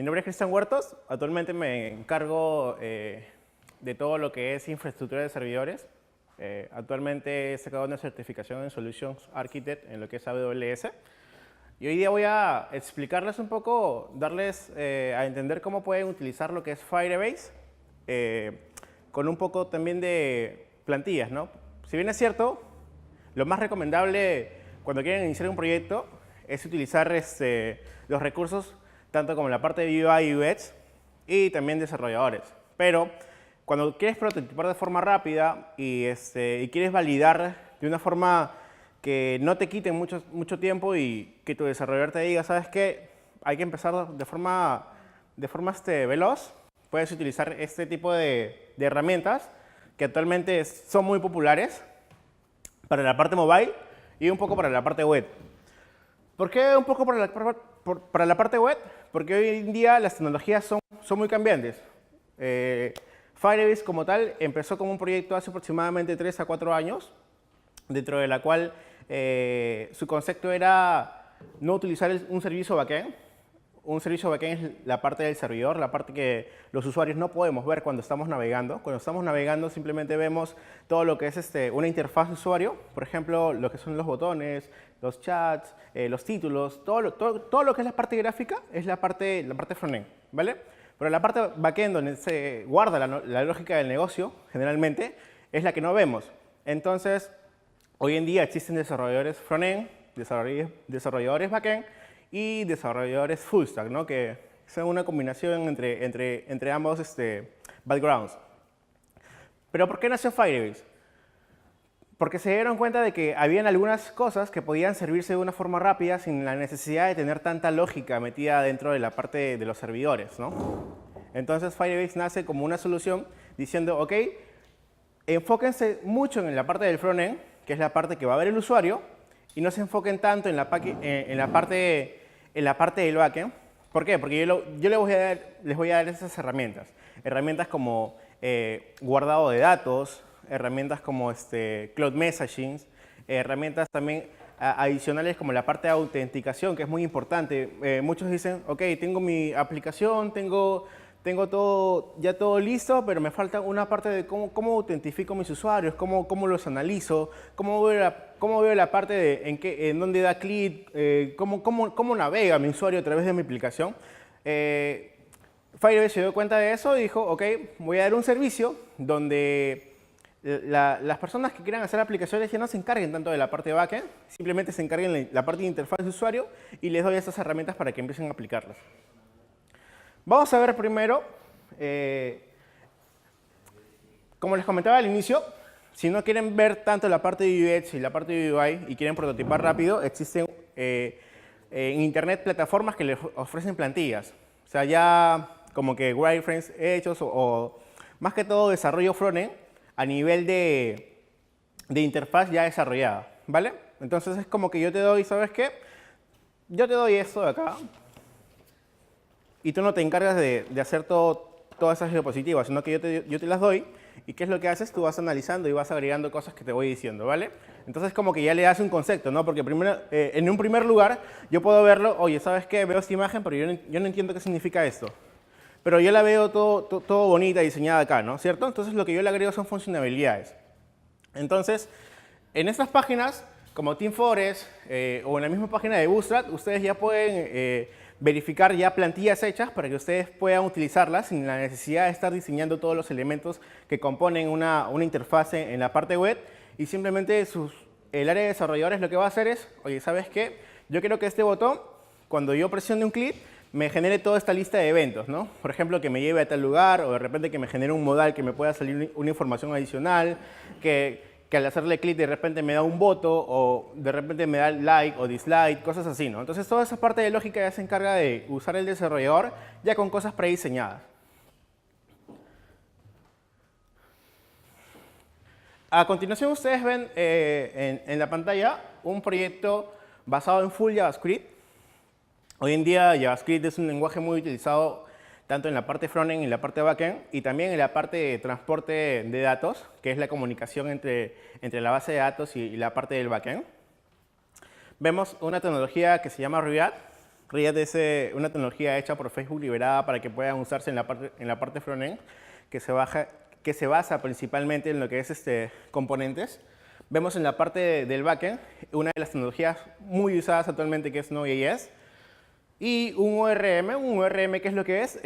Mi nombre es Cristian Huertos. Actualmente me encargo de todo lo que es infraestructura de servidores. Actualmente he sacado una certificación en Solutions Architect en lo que es AWS. Y hoy día voy a explicarles un poco, darles a entender cómo pueden utilizar lo que es Firebase con un poco también de plantillas, ¿no? Si bien es cierto, lo más recomendable cuando quieren iniciar un proyecto es utilizar los recursos tanto como la parte de UI y UX y también desarrolladores. Pero cuando quieres prototipar de forma rápida y quieres validar de una forma que no te quite mucho tiempo y que tu desarrollador te diga, ¿sabes qué? Hay que empezar de forma veloz. Puedes utilizar este tipo de herramientas que actualmente son muy populares para la parte mobile y un poco para la parte web. ¿Por qué un poco para la parte web? Porque hoy en día las tecnologías son muy cambiantes. Firebase como tal empezó como un proyecto hace aproximadamente 3 a 4 años, dentro de la cual su concepto era no utilizar un servicio backend. Un servicio backend es la parte del servidor, la parte que los usuarios no podemos ver cuando estamos navegando. Cuando estamos navegando simplemente vemos todo lo que es una interfaz de usuario, por ejemplo, lo que son los botones, los chats, los títulos, todo lo que es la parte gráfica es la parte frontend, ¿vale? Pero la parte backend donde se guarda la lógica del negocio, generalmente, es la que no vemos. Entonces, hoy en día existen desarrolladores frontend, desarrolladores backend, y desarrolladores full stack, ¿no? Que son una combinación entre ambos backgrounds. Pero ¿por qué nació Firebase? Porque se dieron cuenta de que habían algunas cosas que podían servirse de una forma rápida sin la necesidad de tener tanta lógica metida dentro de la parte de los servidores, ¿no? Entonces Firebase nace como una solución diciendo, ok, enfóquense mucho en la parte del frontend, que es la parte que va a ver el usuario, y no se enfoquen tanto en la parte del backend. ¿Por qué? Porque yo les voy a dar esas herramientas. Herramientas como guardado de datos, herramientas como Cloud Messaging, herramientas también adicionales como la parte de autenticación, que es muy importante. Muchos dicen, ok, tengo mi aplicación, tengo ya todo listo, pero me falta una parte de cómo autentifico mis usuarios, cómo los analizo, cómo veo la parte de en dónde da clic, cómo navega mi usuario a través de mi aplicación. Firebase se dio cuenta de eso y dijo, ok, voy a dar un servicio donde las personas que quieran hacer aplicaciones ya no se encarguen tanto de la parte de backend, simplemente se encarguen de la parte de interfaz de usuario y les doy estas herramientas para que empiecen a aplicarlas. Vamos a ver primero, como les comentaba al inicio, si no quieren ver tanto la parte de UX y la parte de UI y quieren prototipar rápido, existen en internet plataformas que les ofrecen plantillas. O sea, ya como que wireframes hechos o más que todo desarrollo frontend a nivel de interfaz ya desarrollada, ¿vale? Entonces es como que yo te doy, ¿sabes qué? Yo te doy esto de acá. Y tú no te encargas de hacer todas esas diapositivas, sino que yo te las doy. ¿Y qué es lo que haces? Tú vas analizando y vas agregando cosas que te voy diciendo, ¿vale? Entonces como que ya le das un concepto, ¿no? Porque primero, en un primer lugar yo puedo verlo, oye, ¿sabes qué? Veo esta imagen, pero yo no entiendo qué significa esto. Pero yo la veo todo bonita, diseñada acá, ¿no? ¿Cierto? Entonces lo que yo le agrego son funcionalidades. Entonces, en estas páginas, como TeamForest o en la misma página de Bootstrap, ustedes ya pueden verificar ya plantillas hechas para que ustedes puedan utilizarlas sin la necesidad de estar diseñando todos los elementos que componen una interfaz en la parte web y simplemente el área de desarrolladores lo que va a hacer es, oye, ¿sabes qué? Yo quiero que este botón, cuando yo presione un clic, me genere toda esta lista de eventos, ¿no? Por ejemplo, que me lleve a tal lugar o de repente que me genere un modal que me pueda salir una información adicional, que al hacerle clic de repente me da un voto o de repente me da like o dislike, cosas así, ¿no? Entonces toda esa parte de lógica ya se encarga de usar el desarrollador ya con cosas prediseñadas. A continuación ustedes ven en la pantalla un proyecto basado en full JavaScript. Hoy en día JavaScript es un lenguaje muy utilizado tanto en la parte frontend y en la parte backend, y también en la parte de transporte de datos, que es la comunicación entre la base de datos y la parte del backend. Vemos una tecnología que se llama React. React es una tecnología hecha por Facebook liberada para que puedan usarse en la parte frontend, que se basa principalmente en lo que es componentes. Vemos en la parte del backend una de las tecnologías muy usadas actualmente, que es Node.js. Y un ORM, ¿qué es lo que es?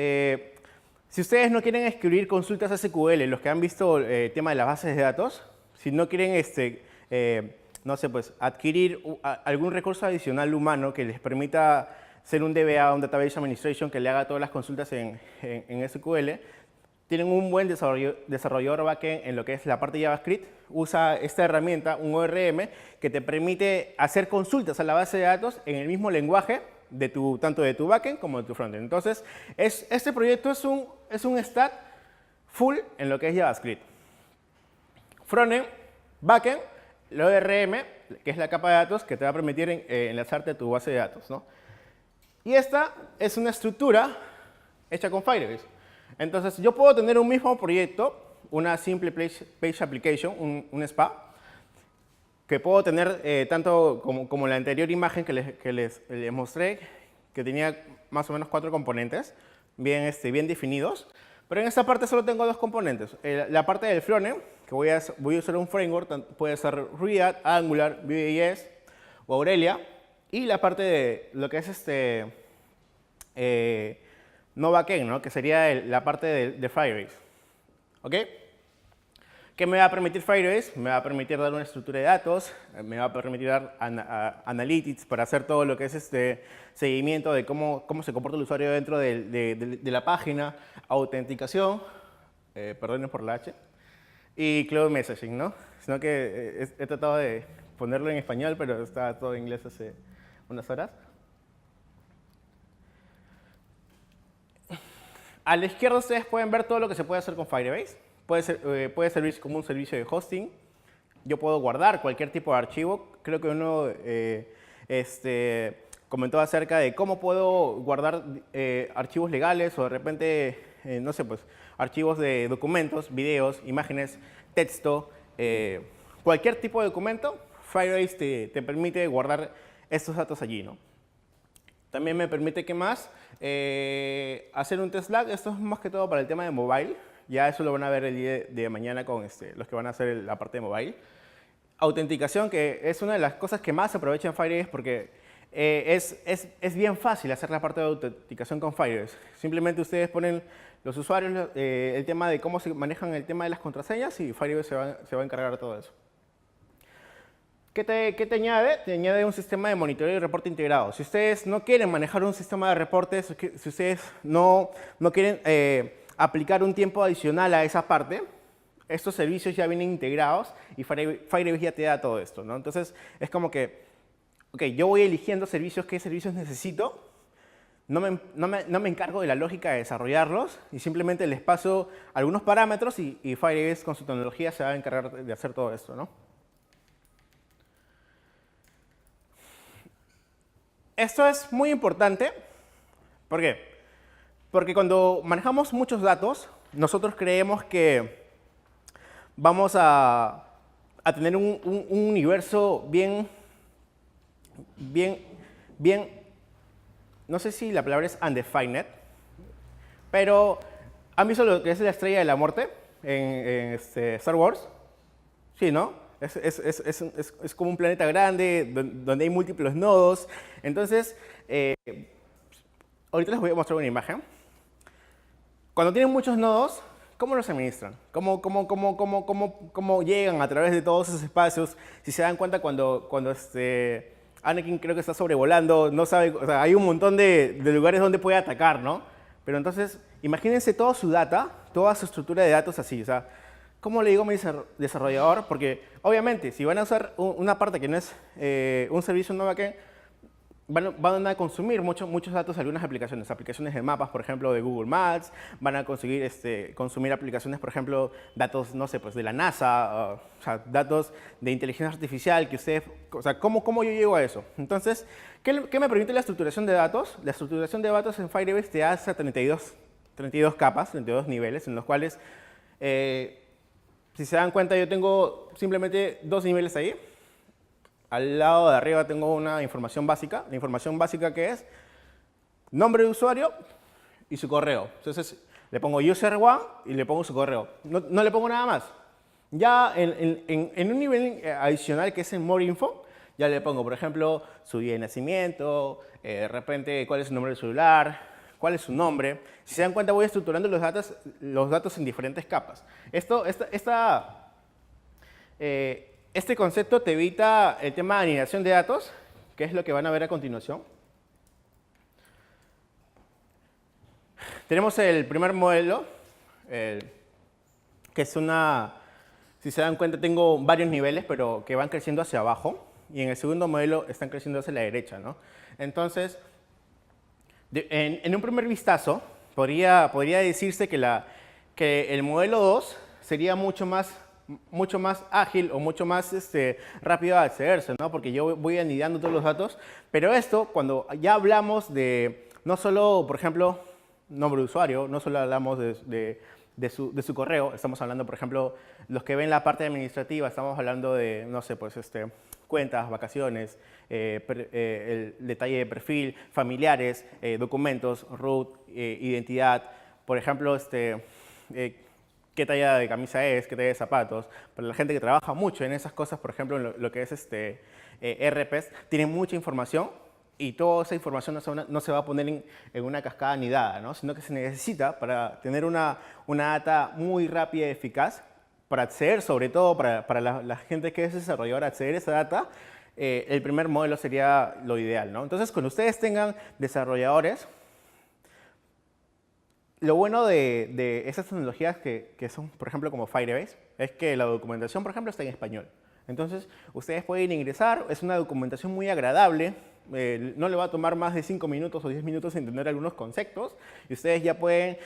Si ustedes no quieren escribir consultas SQL, los que han visto el tema de las bases de datos, si no quieren no sé, pues, adquirir algún recurso adicional humano que les permita ser un DBA, un Database Administration, que le haga todas las consultas en SQL, tienen un buen desarrollador backend en lo que es la parte de JavaScript, usa esta herramienta, un ORM, que te permite hacer consultas a la base de datos en el mismo lenguaje, tanto de tu backend como de tu frontend. Entonces, este proyecto es un stack full en lo que es JavaScript. Frontend, backend, el ORM, que es la capa de datos que te va a permitir enlazarte a tu base de datos, ¿no? Y esta es una estructura hecha con Firebase. Entonces, yo puedo tener un mismo proyecto, una simple page application, un SPA, que puedo tener tanto como la anterior imagen que les mostré, que tenía más o menos 4 componentes bien definidos. Pero en esta parte solo tengo 2 componentes. La parte del frontend, que voy a usar un framework, puede ser React, Angular, Vue.js o Aurelia. Y la parte de lo que es no backend, ¿no? Que sería la parte de Firebase. ¿Ok? ¿Qué me va a permitir Firebase? Me va a permitir dar una estructura de datos, me va a permitir dar analytics para hacer todo lo que es seguimiento de cómo se comporta el usuario dentro de la página, autenticación, perdonen por la H, y cloud messaging, ¿no? Sino que he tratado de ponerlo en español, pero está todo en inglés hace unas horas. A la izquierda ustedes pueden ver todo lo que se puede hacer con Firebase. Puede servir como un servicio de hosting. Yo puedo guardar cualquier tipo de archivo. Creo que uno comentó acerca de cómo puedo guardar archivos legales o de repente, no sé, pues, archivos de documentos, videos, imágenes, texto, cualquier tipo de documento. Firebase te permite guardar estos datos allí, ¿no? También me permite, ¿qué más? Hacer un test lag. Esto es más que todo para el tema de mobile. Ya eso lo van a ver el día de mañana con los que van a hacer la parte de mobile. Autenticación, que es una de las cosas que más se aprovecha en Firebase porque es bien fácil hacer la parte de autenticación con Firebase. Simplemente ustedes ponen los usuarios, el tema de cómo se manejan el tema de las contraseñas y Firebase se va a encargar de todo eso. ¿Qué te añade? Te añade un sistema de monitoreo y reporte integrado. Si ustedes no quieren manejar un sistema de reportes, si ustedes no quieren aplicar un tiempo adicional a esa parte, estos servicios ya vienen integrados y Firebase ya te da todo esto, ¿no? Entonces, es como que, ok, yo voy eligiendo qué servicios necesito, no me encargo de la lógica de desarrollarlos y simplemente les paso algunos parámetros y Firebase con su tecnología se va a encargar de hacer todo esto, ¿no? Esto es muy importante. ¿Por qué? Porque cuando manejamos muchos datos, nosotros creemos que vamos a tener un universo bien, no sé si la palabra es undefined, pero ¿han visto lo que es la estrella de la muerte en Star Wars? Sí, ¿no? Es como un planeta grande donde hay múltiples nodos. Entonces, ahorita les voy a mostrar una imagen. Cuando tienen muchos nodos, ¿cómo los administran? ¿Cómo llegan a través de todos esos espacios? Si se dan cuenta cuando Anakin creo que está sobrevolando, no sabe, o sea, hay un montón de lugares donde puede atacar, ¿no? Pero entonces, imagínense toda su data, toda su estructura de datos así, o sea, ¿cómo le digo a mi desarrollador? Porque, obviamente, si van a usar una parte que no es un servicio no backend, van a consumir muchos datos de algunas aplicaciones de mapas, por ejemplo, de Google Maps, van a conseguir consumir aplicaciones, por ejemplo, datos, no sé, pues de la NASA, o sea, datos de inteligencia artificial que ustedes, o sea, ¿cómo yo llego a eso? Entonces, ¿qué me permite la estructuración de datos? La estructuración de datos en Firebase te hace 32 capas, 32 niveles, en los cuales, si se dan cuenta, yo tengo simplemente 2 niveles ahí. Al lado de arriba tengo una información básica. La información básica, ¿qué es? nombre de usuario y su correo. Entonces, le pongo user1 y le pongo su correo. No le pongo nada más. Ya en un nivel adicional que es en More Info, ya le pongo, por ejemplo, su día de nacimiento, de repente cuál es su número de celular, cuál es su nombre. Si se dan cuenta, voy estructurando los datos en diferentes capas. Este concepto te evita el tema de anidación de datos, que es lo que van a ver a continuación. Tenemos el primer modelo, que es si se dan cuenta, tengo varios niveles, pero que van creciendo hacia abajo. Y en el segundo modelo están creciendo hacia la derecha, ¿no? Entonces, en un primer vistazo, podría decirse que el modelo 2 sería mucho más ágil o mucho más rápido de accederse, ¿no? Porque yo voy anidando todos los datos. Pero esto, cuando ya hablamos de, no solo, por ejemplo, nombre de usuario, no solo hablamos de su correo, estamos hablando, por ejemplo, los que ven la parte administrativa, estamos hablando de, no sé, pues cuentas, vacaciones, el detalle de perfil, familiares, documentos, root, identidad, por ejemplo, qué talla de camisa es, qué talla de zapatos. Para la gente que trabaja mucho en esas cosas, por ejemplo, en lo que es RPs, tiene mucha información y toda esa información no se va a poner en una cascada anidada, ¿no? Sino que se necesita para tener una data muy rápida y eficaz, para acceder, sobre todo para la gente que es desarrolladora, acceder a esa data, el primer modelo sería lo ideal, ¿no? Entonces, cuando ustedes tengan desarrolladores, lo bueno de esas tecnologías que son, por ejemplo, como Firebase, es que la documentación, por ejemplo, está en español. Entonces, ustedes pueden ingresar, es una documentación muy agradable, no le va a tomar más de 5 minutos o 10 minutos entender algunos conceptos, y ustedes ya pueden,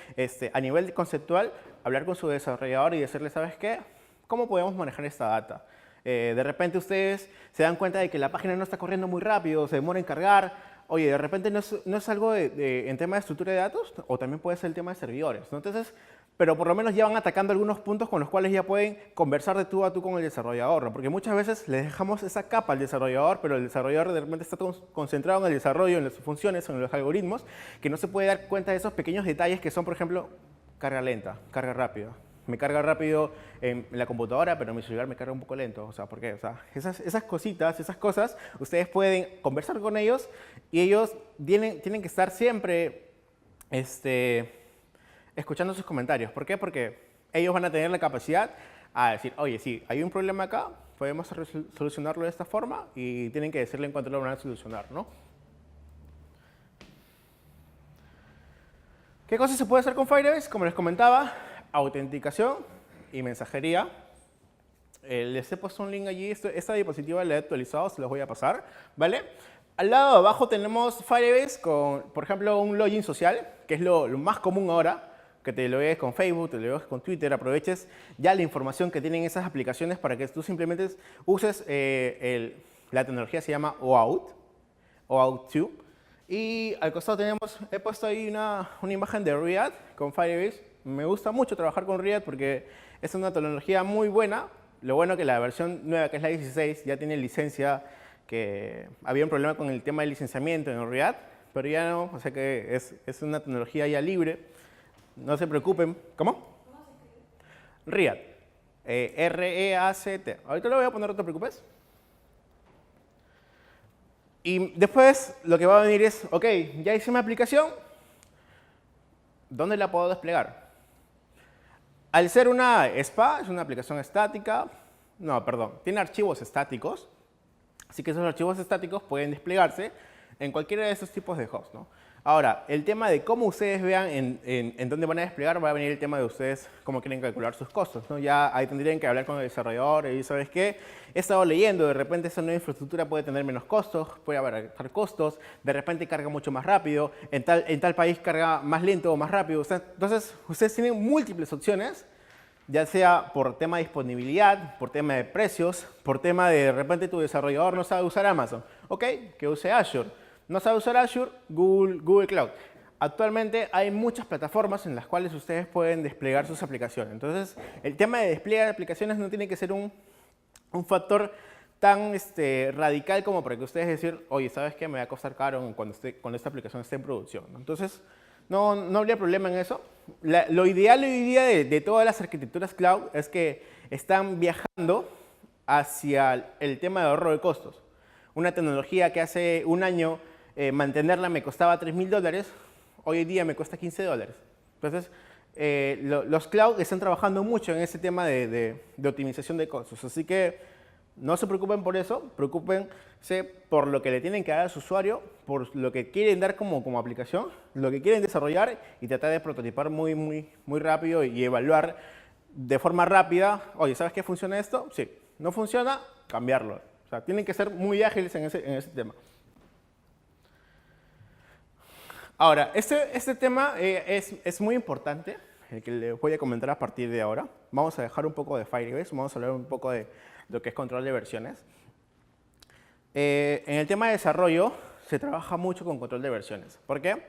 a nivel conceptual, hablar con su desarrollador y decirle, ¿sabes qué? ¿Cómo podemos manejar esta data? De repente ustedes se dan cuenta de que la página no está corriendo muy rápido, se demora en cargar. Oye, de repente no es algo en tema de estructura de datos, o también puede ser el tema de servidores, ¿no? Entonces, pero por lo menos ya van atacando algunos puntos con los cuales ya pueden conversar de tú a tú con el desarrollador, ¿no? Porque muchas veces le dejamos esa capa al desarrollador, pero el desarrollador de repente está concentrado en el desarrollo, en las funciones, en los algoritmos, que no se puede dar cuenta de esos pequeños detalles que son, por ejemplo, carga lenta, carga rápida. Me carga rápido en la computadora, pero mi celular me carga un poco lento. O sea, ¿por qué? O sea, esas cositas, esas cosas, ustedes pueden conversar con ellos y ellos tienen que estar siempre escuchando sus comentarios. ¿Por qué? Porque ellos van a tener la capacidad a decir, oye, sí, hay un problema acá, podemos solucionarlo de esta forma, y tienen que decirle en cuanto lo van a solucionar, ¿no? ¿Qué cosas se puede hacer con Firebase? Como les comentaba, autenticación y mensajería. Les he puesto un link allí, esta diapositiva la he actualizado, se los voy a pasar, ¿vale? Al lado de abajo tenemos Firebase con, por ejemplo, un login social, que es lo más común ahora, que te lo veas con Facebook, te lo veas con Twitter, aproveches ya la información que tienen esas aplicaciones para que tú simplemente uses la tecnología, se llama OAuth 2. Y al costado he puesto ahí una imagen de Riyadh con Firebase. Me gusta mucho trabajar con Riyadh porque es una tecnología muy buena. Lo bueno que la versión nueva, que es la 16, ya tiene licencia, que había un problema con el tema del licenciamiento en Riyadh, pero ya no, o sea que es una tecnología ya libre. No se preocupen. ¿Cómo? Riyadh. R-E-A-C-T. Ahorita lo voy a poner, no te preocupes. Y después lo que va a venir es, ok, ya hice mi aplicación, ¿dónde la puedo desplegar? Al ser una SPA, es una aplicación estática, no, perdón, tiene archivos estáticos, así que esos archivos estáticos pueden desplegarse en cualquiera de esos tipos de hosts, ¿no? Ahora, el tema de cómo ustedes vean en dónde van a desplegar, va a venir el tema de ustedes cómo quieren calcular sus costos, ¿no? Ya ahí tendrían que hablar con el desarrollador y ¿sabes qué? He estado leyendo, de repente esa nueva infraestructura puede tener menos costos, puede abaratar costos, de repente carga mucho más rápido, en tal país carga más lento o más rápido. Entonces, ustedes tienen múltiples opciones, ya sea por tema de disponibilidad, por tema de precios, por tema de repente tu desarrollador no sabe usar Amazon. Ok, que use Azure. No sabe usar Azure, Google Cloud. Actualmente hay muchas plataformas en las cuales ustedes pueden desplegar sus aplicaciones. Entonces, el tema de despliegue de aplicaciones no tiene que ser un factor tan radical como para que ustedes decir, oye, ¿sabes qué? Me va a costar caro cuando esta aplicación esté en producción, ¿no? Entonces, no habría problema en eso. Lo ideal hoy día de todas las arquitecturas cloud es que están viajando hacia el tema de ahorro de costos. Una tecnología que hace un año mantenerla me costaba $3.000, hoy en día me cuesta $15. Entonces, los cloud están trabajando mucho en ese tema de optimización de costos. Así que no se preocupen por eso, preocúpense por lo que le tienen que dar a su usuario, por lo que quieren dar como aplicación, lo que quieren desarrollar y tratar de prototipar muy rápido y evaluar de forma rápida. Oye, ¿sabes qué funciona esto? Sí. ¿No funciona? Cambiarlo. O sea, tienen que ser muy ágiles en ese tema. Ahora, este tema es muy importante, el que les voy a comentar a partir de ahora. Vamos a dejar un poco de Firebase, vamos a hablar un poco de lo que es control de versiones. En el tema de desarrollo se trabaja mucho con control de versiones. ¿Por qué?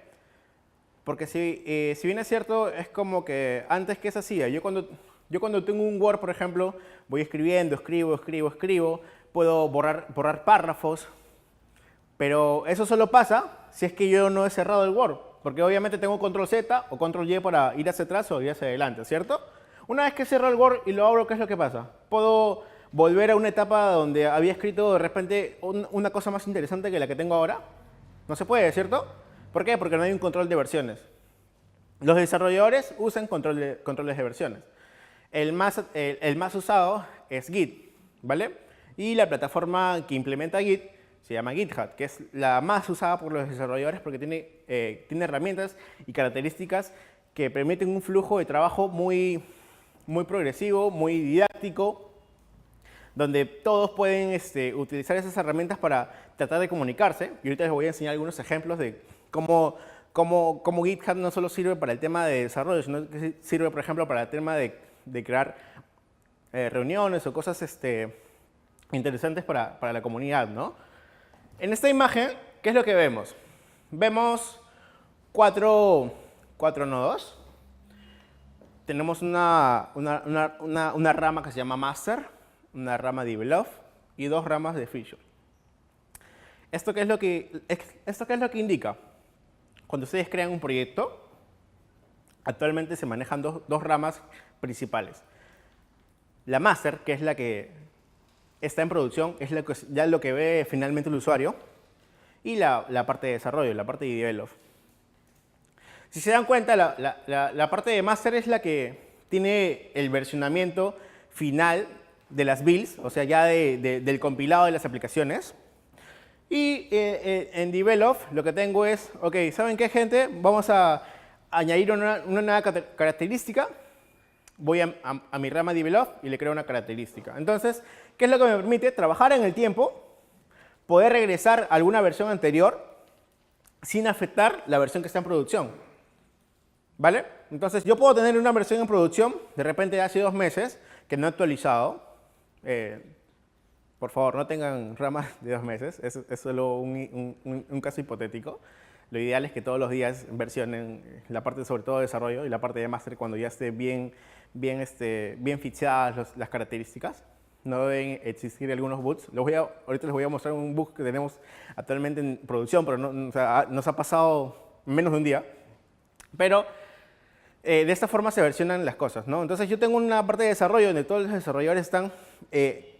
Porque si bien es cierto, es como que antes, ¿qué se hacía? Yo cuando tengo un Word, por ejemplo, voy escribiendo, escribo, puedo borrar párrafos, pero eso solo pasa si es que yo no he cerrado el Word, porque obviamente tengo control Z o control Y para ir hacia atrás o ir hacia adelante, ¿cierto? Una vez que cierro el Word y lo abro, ¿qué es lo que pasa? Puedo volver a una etapa donde había escrito de repente una cosa más interesante que la que tengo ahora. No se puede, ¿cierto? ¿Por qué? Porque no hay un control de versiones. Los desarrolladores usan controles de versiones. El más usado es Git, ¿vale? Y la plataforma que implementa Git se llama GitHub, que es la más usada por los desarrolladores porque tiene herramientas y características que permiten un flujo de trabajo muy progresivo, muy didáctico, donde todos pueden utilizar esas herramientas para tratar de comunicarse. Y ahorita les voy a enseñar algunos ejemplos de cómo GitHub no solo sirve para el tema de desarrollo, sino que sirve, por ejemplo, para el tema de crear reuniones o cosas interesantes para la comunidad, ¿no? En esta imagen, ¿qué es lo que vemos? Vemos cuatro nodos. Tenemos una rama que se llama Master, una rama Develop y dos ramas de Feature. ¿Esto qué es lo que indica? Cuando ustedes crean un proyecto, actualmente se manejan dos ramas principales. La Master, que es la que está en producción, es ya lo que ve finalmente el usuario, y la parte de desarrollo, la parte de Develop. Si se dan cuenta, la parte de Master es la que tiene el versionamiento final de las builds, o sea, ya del compilado de las aplicaciones. Y en Develop lo que tengo es, ok, ¿saben qué, gente? Vamos a añadir una nueva característica. Voy a mi rama Develop y le creo una característica. Entonces, ¿qué es lo que me permite? Trabajar en el tiempo, poder regresar a alguna versión anterior sin afectar la versión que está en producción. ¿Vale? Entonces, yo puedo tener una versión en producción, de repente hace 2 meses, que no he actualizado. Por favor, no tengan ramas de 2 meses, es solo un caso hipotético. Lo ideal es que todos los días versionen la parte sobre todo de desarrollo y la parte de master cuando ya esté bien fichadas las características. No deben existir algunos bugs. Ahorita les voy a mostrar un bug que tenemos actualmente en producción, pero nos ha pasado en menos de un día. Pero de esta forma se versionan las cosas, ¿no? Entonces yo tengo una parte de desarrollo donde todos los desarrolladores están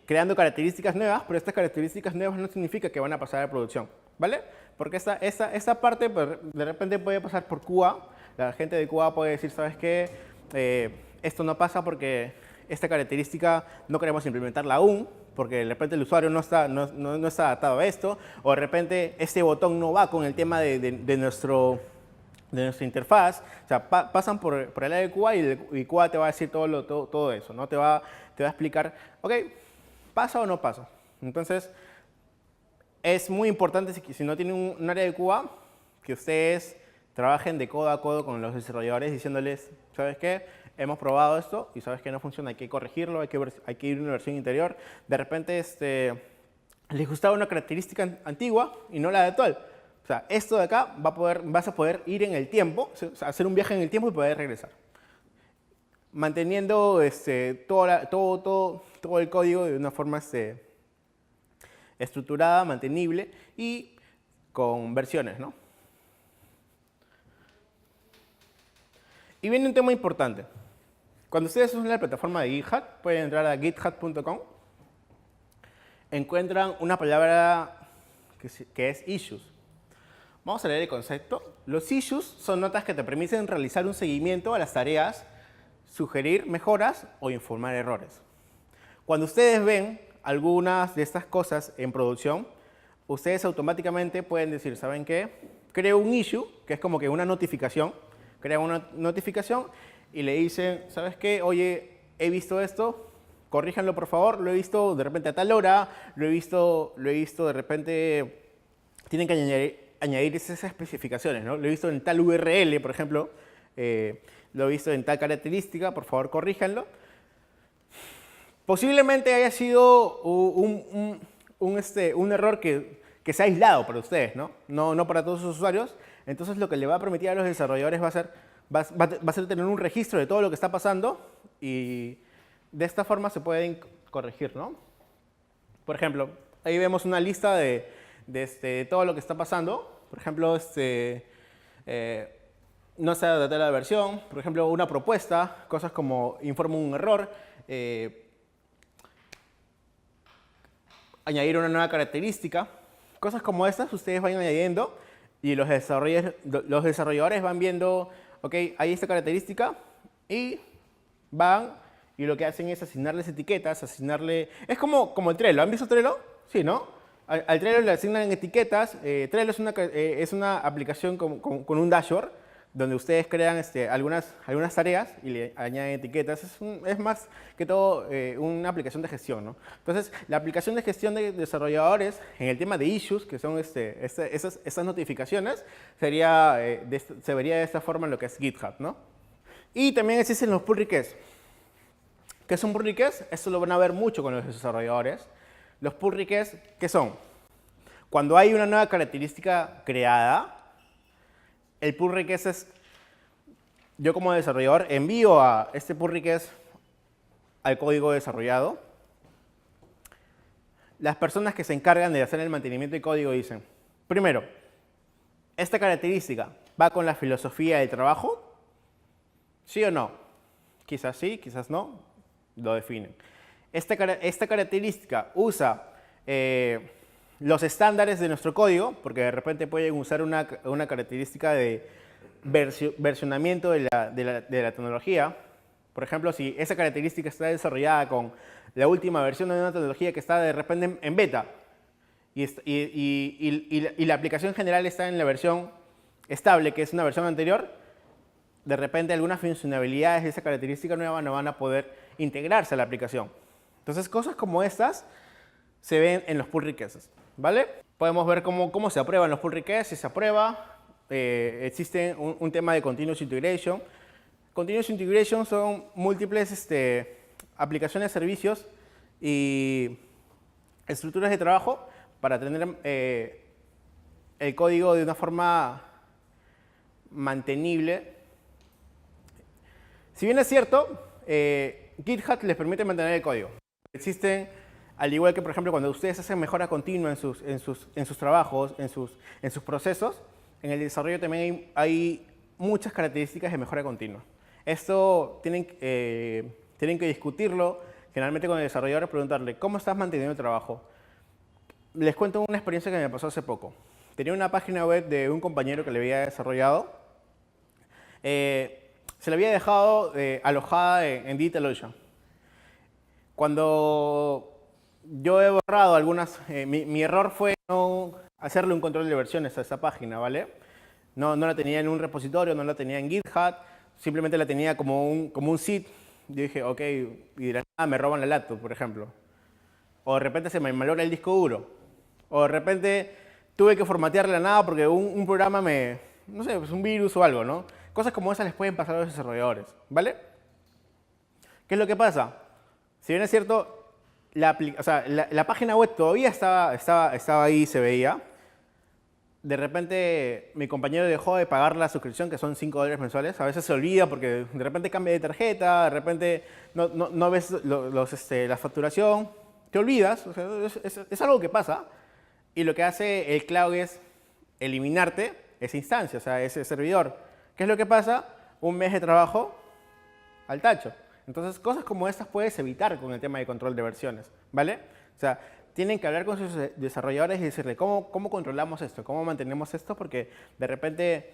creando características nuevas, pero estas características nuevas no significa que van a pasar a producción, ¿vale? Porque esta parte de repente puede pasar por QA. La gente de QA puede decir, ¿sabes qué? Esto no pasa porque esta característica no queremos implementarla aún, porque de repente el usuario no está adaptado a esto, o de repente este botón no va con el tema de nuestra interfaz. O sea, pasan por el área de QA y QA te va a decir todo eso, ¿no? Te va a explicar, ok, ¿pasa o no pasa? Entonces, es muy importante si no tienen un área de QA, que ustedes trabajen de codo a codo con los desarrolladores diciéndoles, ¿sabes qué? Hemos probado esto y sabes que no funciona, hay que corregirlo, hay que ir a una versión interior. De repente les gustaba una característica antigua y no la actual. O sea, esto de acá vas a poder ir en el tiempo, o sea, hacer un viaje en el tiempo y poder regresar. Manteniendo todo el código de una forma estructurada, mantenible y con versiones, ¿no? Y viene un tema importante. Cuando ustedes usan la plataforma de GitHub, pueden entrar a github.com, encuentran una palabra que es issues. Vamos a leer el concepto. Los issues son notas que te permiten realizar un seguimiento a las tareas, sugerir mejoras o informar errores. Cuando ustedes ven algunas de estas cosas en producción, ustedes automáticamente pueden decir, ¿saben qué? Creo un issue, que es como que una notificación, crean una notificación y le dicen, ¿sabes qué? Oye, he visto esto, corríjanlo por favor, lo he visto de repente a tal hora, lo he visto de repente, tienen que añadir esas especificaciones, ¿no? Lo he visto en tal URL, por ejemplo, lo he visto en tal característica, por favor corríjanlo. Posiblemente haya sido un error que se ha aislado para ustedes, ¿no? No para todos los usuarios. Entonces lo que le va a permitir a los desarrolladores va a ser tener un registro de todo lo que está pasando y de esta forma se pueden corregir, ¿no? Por ejemplo, ahí vemos una lista de todo lo que está pasando. Por ejemplo, no se ha adaptado la versión. Por ejemplo, una propuesta, cosas como informa un error, añadir una nueva característica. Cosas como estas ustedes van añadiendo y los desarrolladores van viendo, ok, hay esta característica y van y lo que hacen es asignarles etiquetas, Es como el Trello. ¿Han visto Trello? Sí, ¿no? Al Trello le asignan etiquetas. Trello es una aplicación con un dashboard donde ustedes crean algunas tareas y le añaden etiquetas. Es más que todo una aplicación de gestión, ¿no? Entonces, la aplicación de gestión de desarrolladores en el tema de issues, que son esas notificaciones, se vería de esta forma en lo que es GitHub, ¿no? Y también existen los pull requests. ¿Qué son pull requests? Esto lo van a ver mucho con los desarrolladores. Los pull requests, ¿qué son? Cuando hay una nueva característica creada, el pull request es, yo como desarrollador envío a este pull request al código desarrollado. Las personas que se encargan de hacer el mantenimiento del código dicen, primero, ¿esta característica va con la filosofía del trabajo? ¿Sí o no? Quizás sí, quizás no, lo definen. Esta característica usa los estándares de nuestro código, porque de repente pueden usar una característica de versionamiento de la tecnología. Por ejemplo, si esa característica está desarrollada con la última versión de una tecnología que está de repente en beta y la aplicación general está en la versión estable, que es una versión anterior, de repente algunas funcionalidades de esa característica nueva no van a poder integrarse a la aplicación. Entonces, cosas como estas se ven en los pull requests, ¿vale? Podemos ver cómo se aprueban los pull requests. Si se aprueba, existe un tema de Continuous Integration. Continuous Integration son múltiples aplicaciones, servicios y estructuras de trabajo para tener el código de una forma mantenible. Si bien es cierto, GitHub les permite mantener el código. Existen, al igual que por ejemplo cuando ustedes hacen mejora continua en sus trabajos, en sus procesos, en el desarrollo también hay muchas características de mejora continua. Esto tienen que discutirlo generalmente con el desarrollador, preguntarle ¿cómo estás manteniendo el trabajo? Les cuento una experiencia que me pasó hace poco. Tenía una página web de un compañero que le había desarrollado. Se la había dejado alojada en DigitalOcean. Cuando yo he borrado algunas, mi error fue no hacerle un control de versiones a esa página, ¿vale? No la tenía en un repositorio, no la tenía en GitHub, simplemente la tenía como un zip. Yo dije, ok, y de la nada me roban la laptop, por ejemplo. O de repente se me malogra el disco duro. O de repente tuve que formatear de la nada porque un programa no sé, pues un virus o algo, ¿no? Cosas como esas les pueden pasar a los desarrolladores, ¿vale? ¿Qué es lo que pasa? Si bien es cierto, la página web todavía estaba ahí, se veía. De repente mi compañero dejó de pagar la suscripción, que son $5 mensuales. A veces se olvida porque de repente cambia de tarjeta, de repente no ves la facturación te olvidas, o sea, es algo que pasa, y lo que hace el cloud es eliminarte esa instancia, o sea, ese servidor. ¿Qué es lo que pasa? Un mes de trabajo al tacho. Entonces, cosas como estas puedes evitar con el tema de control de versiones, ¿vale? O sea, tienen que hablar con sus desarrolladores y decirle cómo controlamos esto, cómo mantenemos esto, porque de repente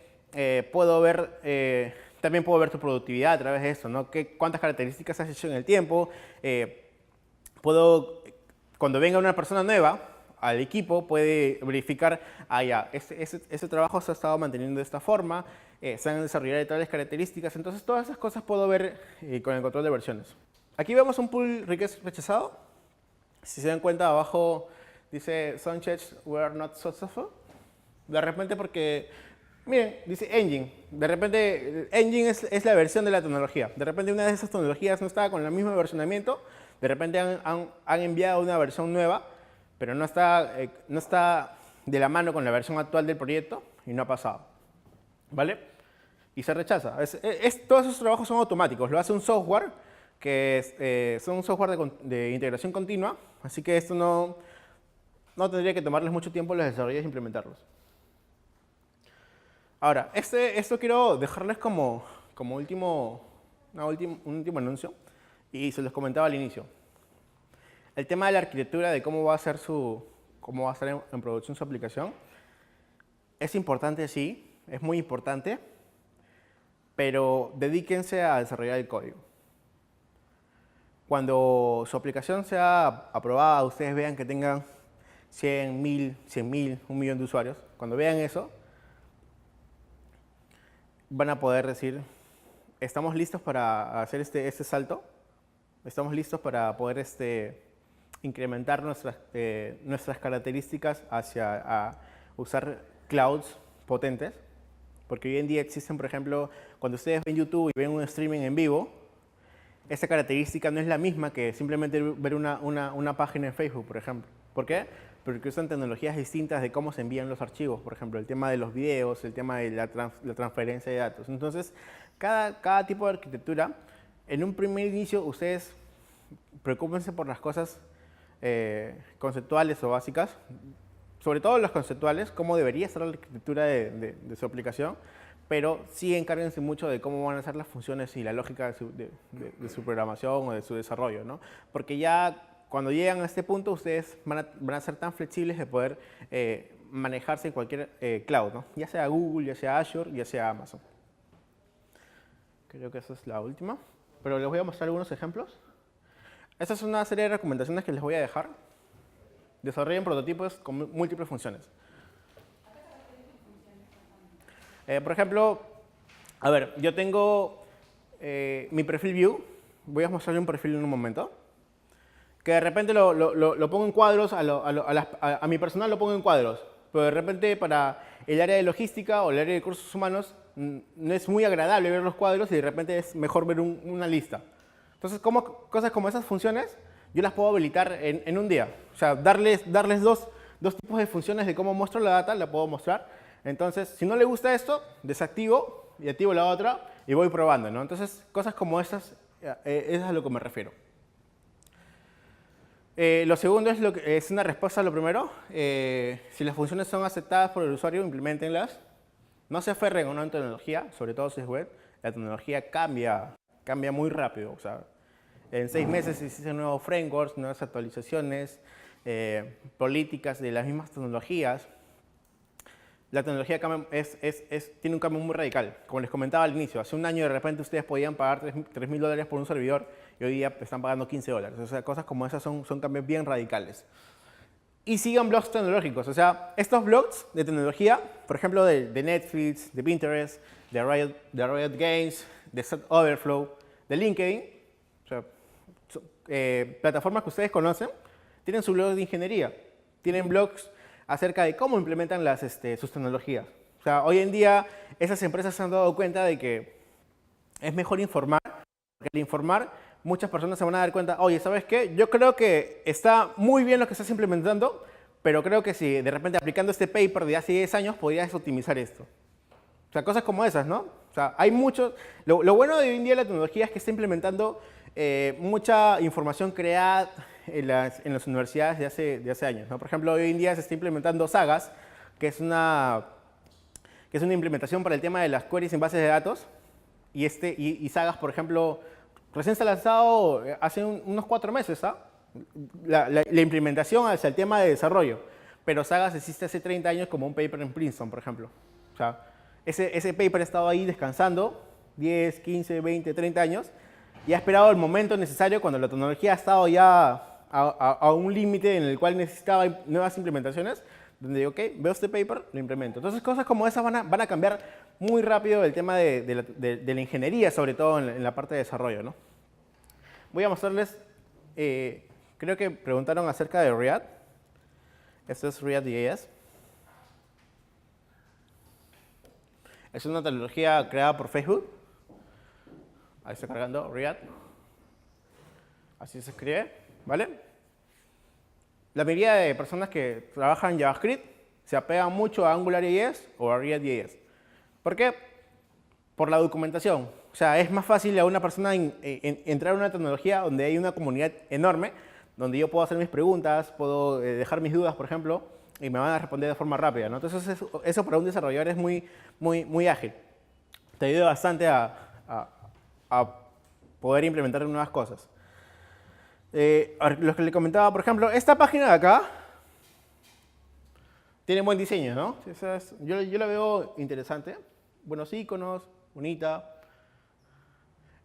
también puedo ver tu productividad a través de esto, ¿no? ¿Cuántas características has hecho en el tiempo? Cuando venga una persona nueva al equipo, puede verificar, ya, ese trabajo se ha estado manteniendo de esta forma, se han desarrollado tales características, entonces todas esas cosas puedo ver con el control de versiones. Aquí vemos un pull request rechazado. Si se dan cuenta, abajo dice some checks were not successful. De repente porque, miren, dice engine. De repente, engine es la versión de la tecnología. De repente una de esas tecnologías no estaba con el mismo versionamiento. De repente han enviado una versión nueva, pero no está de la mano con la versión actual del proyecto y no ha pasado. ¿Vale? Y se rechaza. Todos esos trabajos son automáticos. Lo hace un software que son un software de integración continua. Así que esto no tendría que tomarles mucho tiempo a los desarrolladores implementarlos. Ahora, esto quiero dejarles como un último anuncio. Y se los comentaba al inicio. El tema de la arquitectura, de cómo va a estar en producción su aplicación, es importante, sí, es muy importante, pero dedíquense a desarrollar el código. Cuando su aplicación sea aprobada, ustedes vean que tengan 100.000, 100.000, 1.000.000 de usuarios. Cuando vean eso, van a poder decir, ¿estamos listos para hacer este salto? ¿Estamos listos para poder incrementar nuestras características hacia usar clouds potentes? Porque hoy en día existen, por ejemplo, cuando ustedes ven YouTube y ven un streaming en vivo, esa característica no es la misma que simplemente ver una página en Facebook, por ejemplo. ¿Por qué? Porque usan tecnologías distintas de cómo se envían los archivos, por ejemplo, el tema de los videos, el tema de la transferencia de datos. Entonces, cada tipo de arquitectura, en un primer inicio, ustedes preocúpense por las cosas conceptuales o básicas, sobre todo las conceptuales, cómo debería ser la arquitectura de su aplicación, pero sí encárguense mucho de cómo van a ser las funciones y la lógica de su programación o de su desarrollo, ¿no? Porque ya cuando llegan a este punto, ustedes van a ser tan flexibles de poder manejarse en cualquier cloud, ¿no? Ya sea Google, ya sea Azure, ya sea Amazon. Creo que esa es la última, pero les voy a mostrar algunos ejemplos. Esta es una serie de recomendaciones que les voy a dejar. Desarrollen prototipos con múltiples funciones. Por ejemplo, a ver, yo tengo mi perfil view. Voy a mostrarle un perfil en un momento. Que de repente lo pongo en cuadros, a mi personal lo pongo en cuadros. Pero de repente para el área de logística o el área de recursos humanos no es muy agradable ver los cuadros y de repente es mejor ver una lista. Entonces, cosas como esas funciones, yo las puedo habilitar en un día. O sea, darles dos tipos de funciones de cómo muestro la data, la puedo mostrar. Entonces, si no le gusta esto, desactivo y activo la otra y voy probando, ¿no? Entonces, cosas como estas, es a lo que me refiero. Lo segundo es una respuesta a lo primero. Si las funciones son aceptadas por el usuario, implementenlas. No se aferren a una tecnología, sobre todo si es web. La tecnología cambia muy rápido. O sea, en 6 meses existen nuevos frameworks, nuevas actualizaciones, políticas de las mismas tecnologías. La tecnología tiene un cambio muy radical. Como les comentaba al inicio, hace un año de repente ustedes podían pagar $3.000 por un servidor y hoy día están pagando $15. O sea, cosas como esas son cambios bien radicales. Y sigan blogs tecnológicos. O sea, estos blogs de tecnología, por ejemplo, de Netflix, de Pinterest, de Riot Games, de Stack Overflow, de LinkedIn, o sea, plataformas que ustedes conocen, tienen su blog de ingeniería. Tienen blogs acerca de cómo implementan sus tecnologías. O sea, hoy en día esas empresas se han dado cuenta de que es mejor informar, porque al informar muchas personas se van a dar cuenta, oye, ¿sabes qué? Yo creo que está muy bien lo que estás implementando, pero creo que si de repente aplicando este paper de hace 10 años podrías optimizar esto. O sea, cosas como esas, ¿no? O sea, hay mucho. Lo bueno de hoy en día la tecnología es que está implementando mucha información creada en las universidades de hace años, ¿no? Por ejemplo, hoy en día se está implementando Sagas, que es una implementación para el tema de las queries en bases de datos. Y Sagas, por ejemplo, recién se ha lanzado hace unos 4 meses, ¿ah? La implementación hacia el tema de desarrollo. Pero Sagas existe hace 30 años como un paper en Princeton, por ejemplo. O sea, ese paper ha estado ahí descansando 10, 15, 20, 30 años y ha esperado el momento necesario cuando la tecnología ha estado ya a un límite en el cual necesitaba nuevas implementaciones, donde digo, ok, veo este paper, lo implemento. Entonces, cosas como esas van a cambiar muy rápido el tema de la ingeniería, sobre todo en la parte de desarrollo, ¿no? Voy a mostrarles, creo que preguntaron acerca de React. Esto es React.js. Es una tecnología creada por Facebook. Ahí está cargando React. Así se escribe, ¿vale? La mayoría de personas que trabajan en JavaScript se apegan mucho a AngularJS o a React.js. ¿Por qué? Por la documentación. O sea, es más fácil a una persona entrar a una tecnología donde hay una comunidad enorme, donde yo puedo hacer mis preguntas, puedo dejar mis dudas, por ejemplo, y me van a responder de forma rápida, ¿no? Entonces, eso para un desarrollador es muy ágil. Te ayuda bastante a poder implementar nuevas cosas. Los que le comentaba, por ejemplo, esta página de acá tiene buen diseño, ¿no? Yo la veo interesante. Buenos iconos, bonita.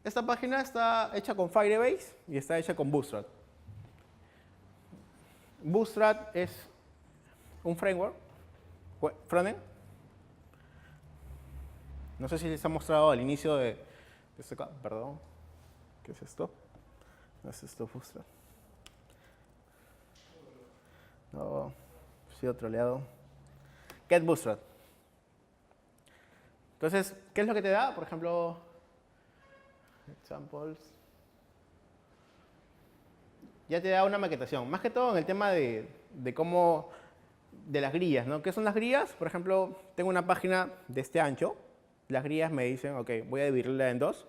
Esta página está hecha con Firebase y está hecha con Bootstrap. Bootstrap es un framework, frontend. No sé si les ha mostrado al inicio de este acá. Perdón. ¿Qué es esto? No es esto Bootstrap. No, he sido troleado. Get Bootstrap. Entonces, ¿qué es lo que te da? Por ejemplo, examples. Ya te da una maquetación. Más que todo en el tema de cómo, de las grillas, ¿no? ¿Qué son las grillas? Por ejemplo, tengo una página de este ancho. Las grillas me dicen, ok, voy a dividirla en 2,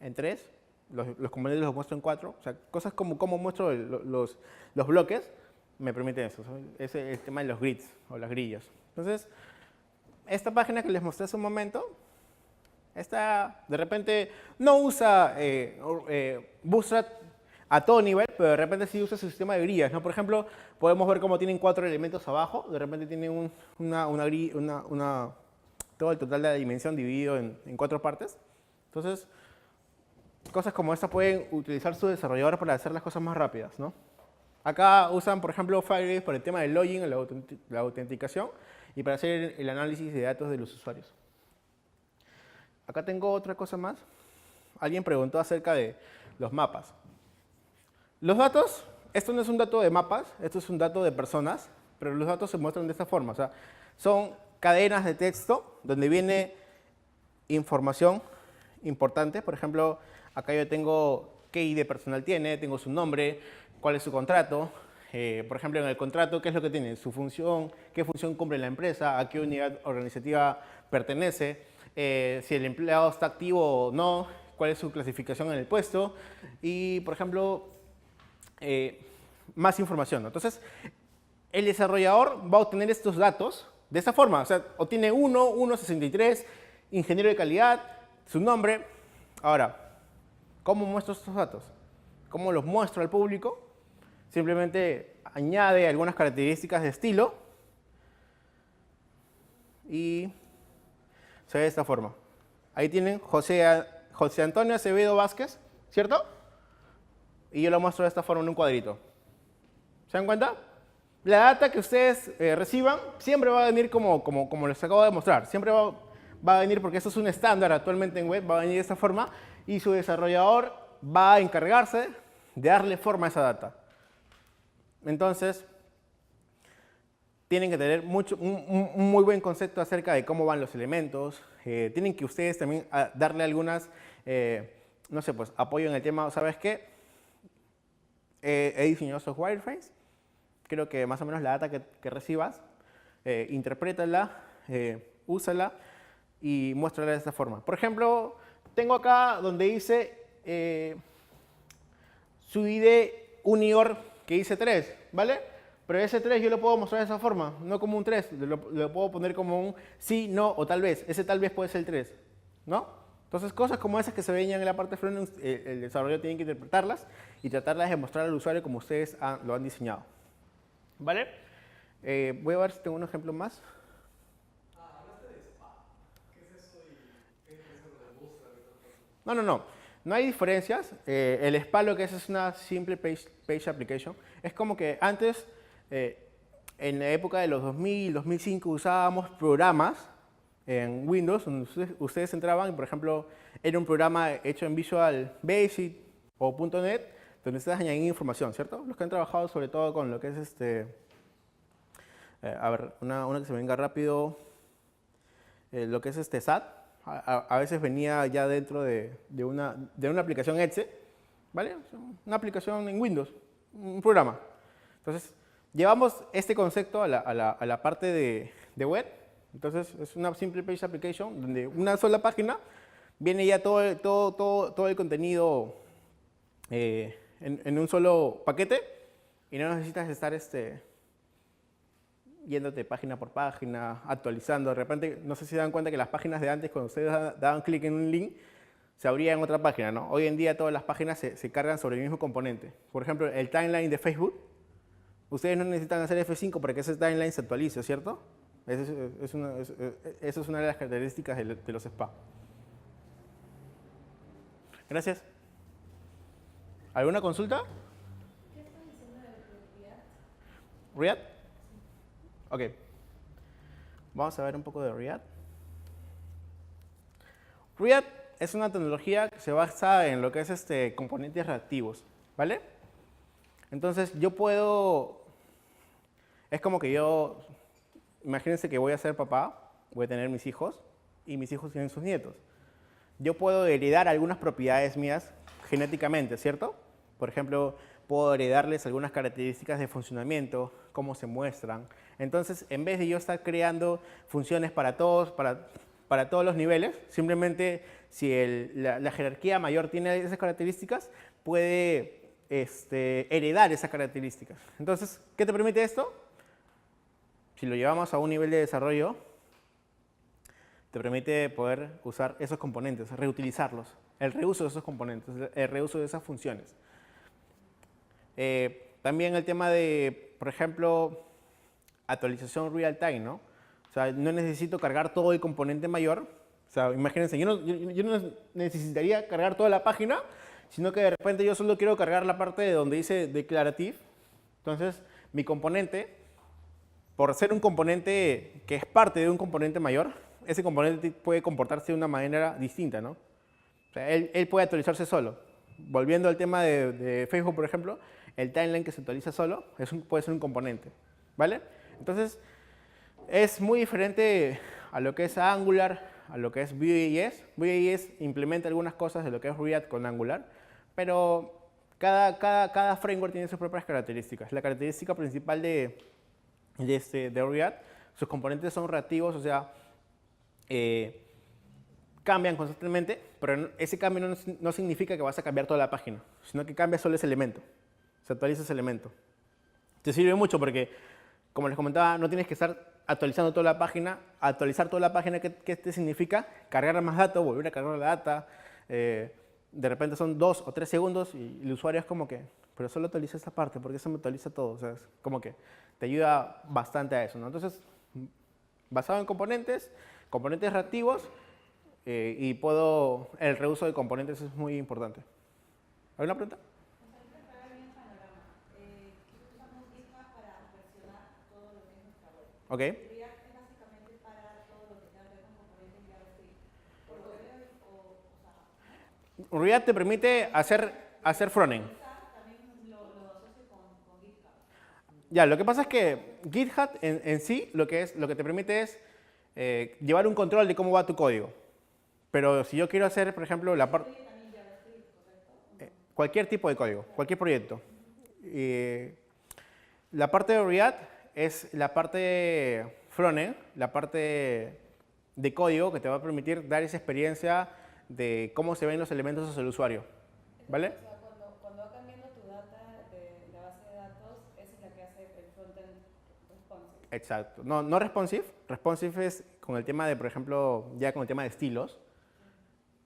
en 3. Los componentes los muestro en 4. O sea, cosas como cómo muestro los bloques me permiten eso. Es el tema de los grids o las grillas. Entonces, esta página que les mostré hace un momento, esta de repente no usa Bootstrap a todo nivel, pero de repente sí usa su sistema de grillas, ¿no? Por ejemplo, podemos ver cómo tienen 4 elementos abajo, de repente tienen todo el total de la dimensión dividido en 4 partes. Entonces, cosas como esta pueden utilizar su desarrollador para hacer las cosas más rápidas, ¿no? Acá usan, por ejemplo, Firebase para el tema del login, la autenticación, y para hacer el análisis de datos de los usuarios. Acá tengo otra cosa más. Alguien preguntó acerca de los mapas. Los datos, esto no es un dato de mapas, esto es un dato de personas, pero los datos se muestran de esta forma. O sea, son cadenas de texto donde viene información importante. Por ejemplo, acá yo tengo qué ID personal tiene, tengo su nombre, cuál es su contrato. Por ejemplo, en el contrato, ¿qué es lo que tiene? Su función, qué función cumple la empresa, a qué unidad organizativa pertenece, si el empleado está activo o no, cuál es su clasificación en el puesto y, por ejemplo, más información, ¿no? Entonces, el desarrollador va a obtener estos datos de esta forma. O sea, obtiene 163, ingeniero de calidad, su nombre. Ahora, ¿cómo muestro estos datos? ¿Cómo los muestro al público? Simplemente añade algunas características de estilo y se ve de esta forma. Ahí tienen José Antonio Acevedo Vázquez, ¿cierto? Y yo lo muestro de esta forma en un cuadrito. ¿Se dan cuenta? La data que ustedes reciban siempre va a venir como les acabo de mostrar. Siempre va a venir porque eso es un estándar actualmente en web, va a venir de esta forma y su desarrollador va a encargarse de darle forma a esa data. Entonces, tienen que tener un muy buen concepto acerca de cómo van los elementos. Tienen que ustedes también darle algunas, no sé, pues apoyo en el tema, ¿sabes qué? He diseñado estos wireframes. Creo que más o menos la data que recibas, interprétala, úsala y muéstrala de esta forma. Por ejemplo, tengo acá donde dice su ID Unior que dice 3, ¿vale? Pero ese 3 yo lo puedo mostrar de esa forma, no como un 3, lo puedo poner como un sí, no o tal vez. Ese tal vez puede ser el 3, ¿no? Entonces, cosas como esas que se veían en la parte front, el desarrollador tiene que interpretarlas y tratarlas de mostrar al usuario como ustedes lo han diseñado. ¿Vale? Voy a ver si tengo un ejemplo más. No. No hay diferencias. El SPA lo que es una simple page application. Es como que antes, en la época de los 2000, 2005, usábamos programas en Windows, donde ustedes entraban y, por ejemplo, era un programa hecho en Visual Basic o .NET, donde ustedes añadían información, ¿cierto? Los que han trabajado sobre todo con lo que es a ver, una que se venga rápido, lo que es SAT, a veces venía ya dentro de una aplicación Excel, ¿vale? Una aplicación en Windows, un programa. Entonces, llevamos este concepto a la parte de web. Entonces, es una simple page application donde una sola página viene ya todo el contenido en un solo paquete y no necesitas estar yéndote página por página, actualizando. De repente, no sé si se dan cuenta que las páginas de antes, cuando ustedes daban clic en un link, se abría en otra página, ¿no? Hoy en día todas las páginas se cargan sobre el mismo componente. Por ejemplo, el timeline de Facebook, ustedes no necesitan hacer F5 para que ese timeline se actualice, ¿cierto? Esa es una de las características de los SPA. Gracias. ¿Alguna consulta? ¿Qué estás diciendo de React? ¿React? Ok. Vamos a ver un poco de React. React es una tecnología que se basa en lo que es componentes reactivos, ¿vale? Entonces yo puedo, es como que yo, imagínense que voy a ser papá, voy a tener mis hijos y mis hijos tienen sus nietos. Yo puedo heredar algunas propiedades mías genéticamente, ¿cierto? Por ejemplo, puedo heredarles algunas características de funcionamiento, cómo se muestran. Entonces, en vez de yo estar creando funciones para todos los niveles, simplemente si la jerarquía mayor tiene esas características, puede heredar esas características. Entonces, ¿qué te permite esto? Si lo llevamos a un nivel de desarrollo, te permite poder usar esos componentes, reutilizarlos, el reuso de esos componentes, el reuso de esas funciones. También el tema de, por ejemplo, actualización real time, ¿no? O sea, no necesito cargar todo el componente mayor. O sea, imagínense, yo no necesitaría cargar toda la página, sino que de repente yo solo quiero cargar la parte de donde dice declarative. Entonces, mi componente, por ser un componente que es parte de un componente mayor, ese componente puede comportarse de una manera distinta, ¿no? O sea, él puede actualizarse solo. Volviendo al tema de Facebook, por ejemplo, el timeline que se actualiza solo puede ser un componente, ¿vale? Entonces, es muy diferente a lo que es Angular, a lo que es Vue.js. Vue.js implementa algunas cosas de lo que es React con Angular, pero cada framework tiene sus propias características. La característica principal de React, sus componentes son reactivos, o sea, cambian constantemente, pero ese cambio no significa que vas a cambiar toda la página, sino que cambia solo ese elemento, se actualiza ese elemento. Te sirve mucho porque, como les comentaba, no tienes que estar actualizando toda la página. Actualizar toda la página, ¿qué te significa? Cargar más datos, volver a cargar la data. De repente son 2 o 3 segundos y el usuario es como que, pero solo actualiza esta parte, porque eso me actualiza todo. O sea, es como que te ayuda bastante a eso, ¿no? Entonces, basado en componentes reactivos y el reuso de componentes es muy importante. ¿Alguna pregunta? Ok. React es básicamente para todo lo que tenga que ver con componentes JavaScript. Por lo que veo, o sea, React te permite hacer frontend. también lo asocio con GitHub. Ya, lo que pasa es que GitHub en sí lo que te permite es llevar un control de cómo va tu código. Pero si yo quiero hacer, por ejemplo, la parte... cualquier tipo de código, cualquier proyecto. La parte de React es la parte frontend, la parte de código que te va a permitir dar esa experiencia de cómo se ven los elementos hacia el usuario. ¿Vale? O sea, cuando va cambiando tu data de la base de datos, Exacto. No, no responsive. Responsive es con el tema de, por ejemplo, ya con el tema de estilos.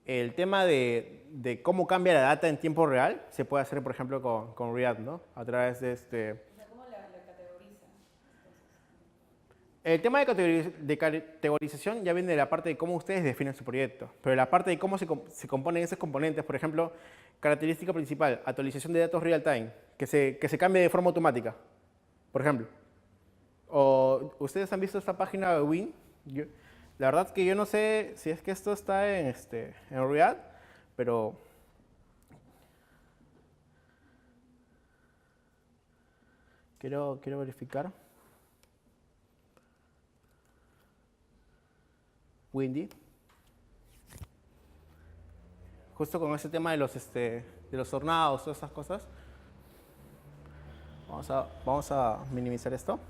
El tema de cómo cambia la data en tiempo real se puede hacer, por ejemplo, con React, ¿no? A través de este... O sea, ¿cómo la categoriza? El tema de categorización ya viene de la parte de cómo ustedes definen su proyecto, pero la parte de cómo se componen esos componentes, por ejemplo, característica principal, actualización de datos real time, que se cambie de forma automática, por ejemplo. O ustedes han visto esta página de Win. La verdad es que yo no sé si es que esto está en React, pero quiero verificar. Windy. Justo con ese tema de los tornados, todas esas cosas. Vamos a minimizar esto.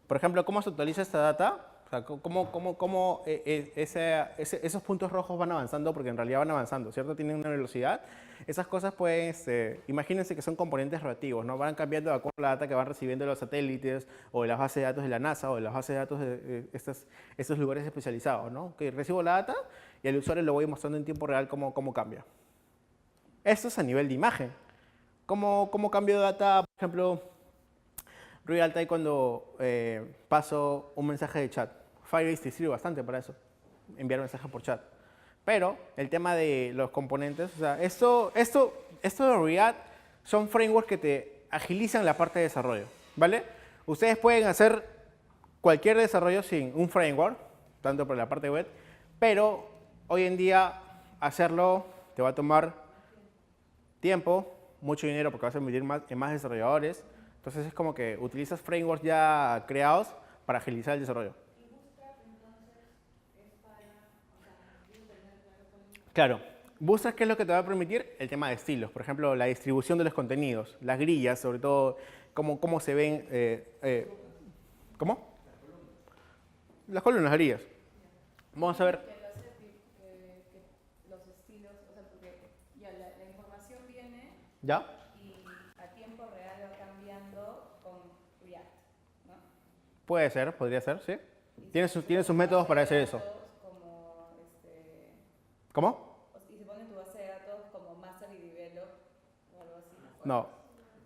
Por ejemplo, ¿cómo se actualiza esta data? O sea, ¿cómo esos puntos rojos van avanzando? Porque en realidad van avanzando, ¿cierto? Tienen una velocidad. Esas cosas pueden, imagínense que son componentes reactivos, ¿no? Van cambiando de acuerdo a la data que van recibiendo de los satélites o de las bases de datos de la NASA o de las bases de datos de estos lugares especializados, ¿no? Que recibo la data y al usuario le voy mostrando en tiempo real cómo cambia. Esto es a nivel de imagen. ¿Cómo cambio data, por ejemplo, real time cuando paso un mensaje de chat? Firebase te sirve bastante para eso, enviar mensajes por chat. Pero el tema de los componentes, o sea, esto de React son frameworks que te agilizan la parte de desarrollo, ¿vale? Ustedes pueden hacer cualquier desarrollo sin un framework, tanto por la parte web, pero hoy en día hacerlo te va a tomar tiempo, mucho dinero porque vas a invertir en más desarrolladores. Entonces es como que utilizas frameworks ya creados para agilizar el desarrollo. ¿Y Bootstrap entonces es para, o sea, quiero tener claro cuál es? Claro, Bootstrap, ¿qué es lo que te va a permitir? El tema de estilos, por ejemplo, la distribución de los contenidos, las grillas, sobre todo, cómo se ven, ¿cómo? Las columnas, las grillas. Vamos a ver. Que lo hace que los estilos, o sea, porque ya la información viene ¿Ya? y a tiempo real va cambiando con React, ¿no? Puede ser, podría ser, sí. Y Tiene sus métodos para hacer eso. como, ¿Cómo? y se pone en tu base de datos como master y develop o algo así. No.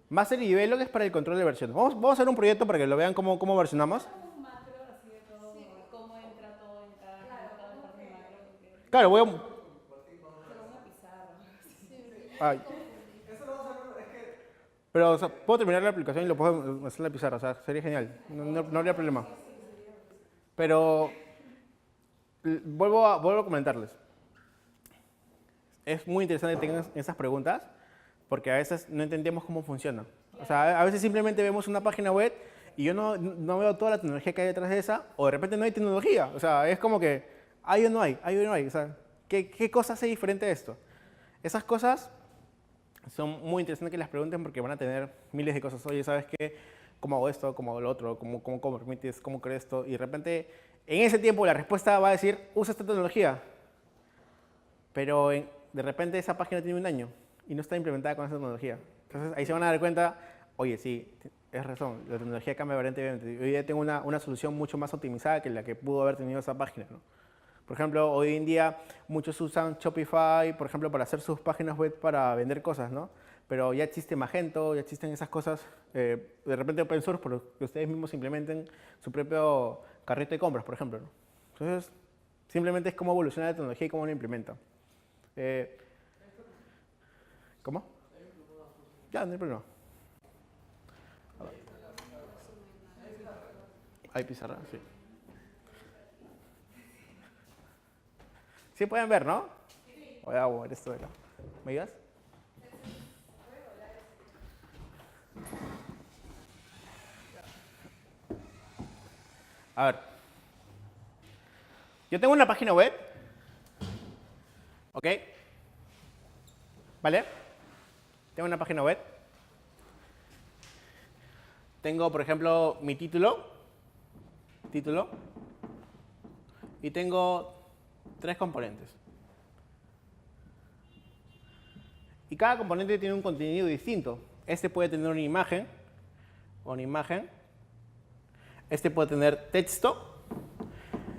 Master y Develop es para el control de versiones. Vamos a hacer un proyecto para que lo vean cómo versionamos. Como un macro así de todo, cómo entra todo en cada parte macro. Claro, voy a... Como una pizarra. Ay. Pero o sea, puedo terminar la aplicación y lo puedo hacer en la pizarra, o sea, sería genial, no habría problema. Pero vuelvo a comentarles. Es muy interesante que tengan esas preguntas porque a veces no entendemos cómo funciona. O sea, a veces simplemente vemos una página web y yo no veo toda la tecnología que hay detrás de esa, o de repente no hay tecnología. O sea, es como que hay o no hay, hay o no hay. O sea, ¿qué cosa hace diferente esto? Esas cosas son muy interesantes que las pregunten porque van a tener miles de cosas. Oye, ¿sabes qué? ¿Cómo hago esto? ¿Cómo hago lo otro? ¿Cómo permites? ¿Cómo creo esto? Y de repente, en ese tiempo, la respuesta va a decir, usa esta tecnología. Pero de repente esa página tiene un año y no está implementada con esa tecnología. Entonces ahí se van a dar cuenta, oye, sí, es razón, la tecnología cambia variantemente. Hoy día tengo una solución mucho más optimizada que la que pudo haber tenido esa página, ¿no? Por ejemplo, hoy en día muchos usan Shopify, por ejemplo, para hacer sus páginas web para vender cosas, ¿no? Pero ya existe Magento, ya existen esas cosas, de repente open source, por lo que ustedes mismos implementen su propio carrito de compras, por ejemplo, ¿no? Entonces, simplemente es cómo evoluciona la tecnología y cómo la implementa. ¿Cómo? Ya, no hay problema. Hay pizarra, sí. Sí pueden ver, ¿no? Voy a mover esto de acá. ¿Me ayudas? A ver. Yo tengo una página web. ¿Ok? ¿Vale? Tengo una página web. Tengo, por ejemplo, mi título. Y tengo 3 componentes. Y cada componente tiene un contenido distinto. Este puede tener una imagen. Este puede tener texto.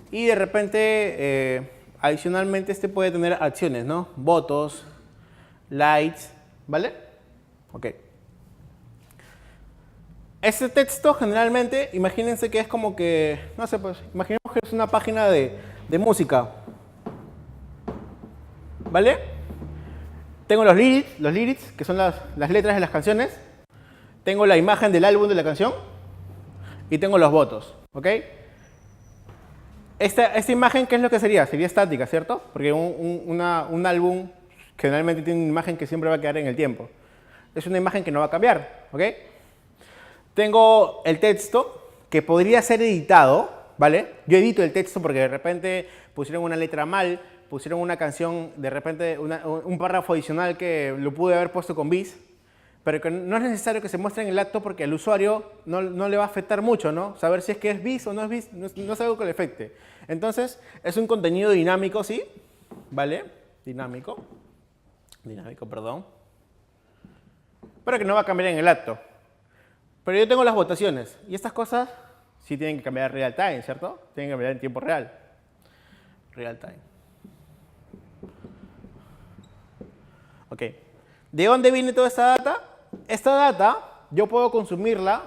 Y de repente, adicionalmente, este puede tener acciones, ¿no? Votos, likes, ¿vale? Ok. Este texto generalmente, imagínense que es como que, no sé, pues, imaginemos que es una página de música. ¿Vale? Tengo los lyrics, que son las letras de las canciones. Tengo la imagen del álbum de la canción. Y tengo los votos, ¿ok? Esta imagen, ¿qué es lo que sería? Sería estática, ¿cierto? Porque un álbum generalmente tiene una imagen que siempre va a quedar en el tiempo. Es una imagen que no va a cambiar, ¿ok? Tengo el texto, que podría ser editado, ¿vale? Yo edito el texto porque de repente pusieron una letra mal, pusieron una canción, de repente un párrafo adicional que lo pude haber puesto con bis, pero que no es necesario que se muestre en el acto porque al usuario no le va a afectar mucho, ¿no? Saber si es que es bis o no es bis, no es algo que le afecte. Entonces, es un contenido dinámico, ¿sí? ¿Vale? Dinámico, perdón. Pero que no va a cambiar en el acto. Pero yo tengo las votaciones y estas cosas sí tienen que cambiar real time, ¿cierto? Tienen que cambiar en tiempo real. Real time. Ok. ¿De dónde viene toda esta data? Esta data yo puedo consumirla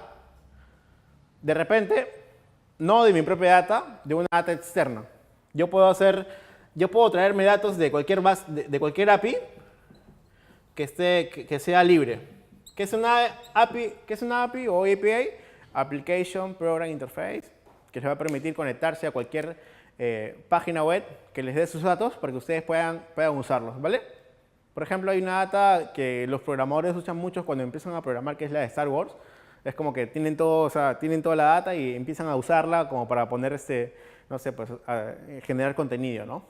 de repente, no de mi propia data, de una data externa. Yo puedo traerme datos de cualquier API que sea libre. ¿Qué es una API? ¿Qué es una API o API? Application Program Interface, que les va a permitir conectarse a cualquier página web que les dé sus datos para que ustedes puedan usarlos, ¿vale? Por ejemplo, hay una data que los programadores usan mucho cuando empiezan a programar, que es la de Star Wars. Es como que tienen toda la data y empiezan a usarla como para poner no sé, pues, generar contenido, ¿no?